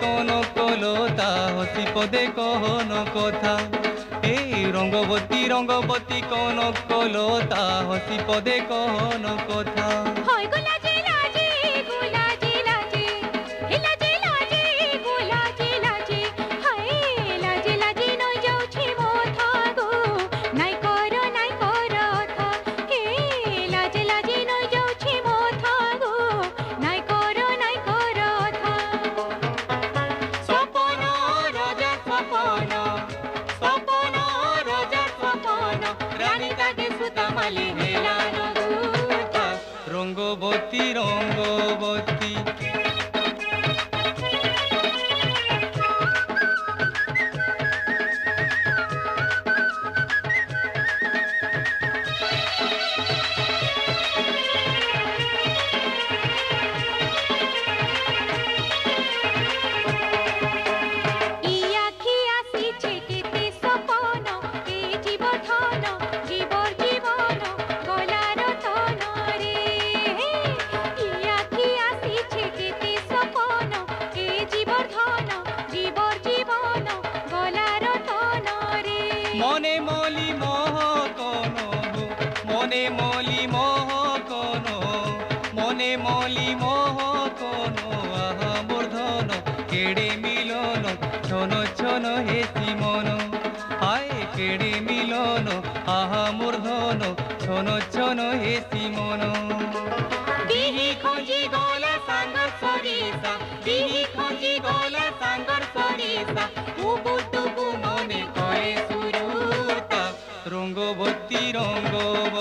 কনকলতা হসি পদে কহন কথা। এই রঙ্গবতী কনকলতা হসি পদে কহন কথা। হয় গো লাজে লাজে গো লাজে লাজে, হে লাজে লাজে গো লাজে লাজে, হায় লাজে লাজে নই যাଉଛି মথা গো, নাই কর থা, হে লাজে লাজে নই যাଉଛି মথা গো, নাই কর থা। স্বপন রাজা স্বপন, স্বপন রাজা স্বপন, রানী তাকে সুতামালি হেলান গুথা। রঙ্গবতী রঙ্গবতী ই আখি আসিছে কেতে সপন, এ জীবধন জীবর জীবন গলার তন রে। ই আখি আসিছে কেতে সপন, এ জীবধন জীবর জীবন গলার তন রে। মনে মলি মোহ কোন, মনে মলি মোহ কোন, মনে মলি মোহ কোন, আহা মূর্ধন কেড়ে মিলন ছন ছন হেসি মন। হায় কেড়ে মিলন আহা মূর্ধন ছন ছন হেসি মন। বিহি খোঁজি গলা সাঙ্গর সরিষা, বিহি খোঁজি গলা সাঙ্গর সরিষা, তুবু তুবু মনে কয়ে সুরুতা। রঙ্গবতী রঙ্গবতী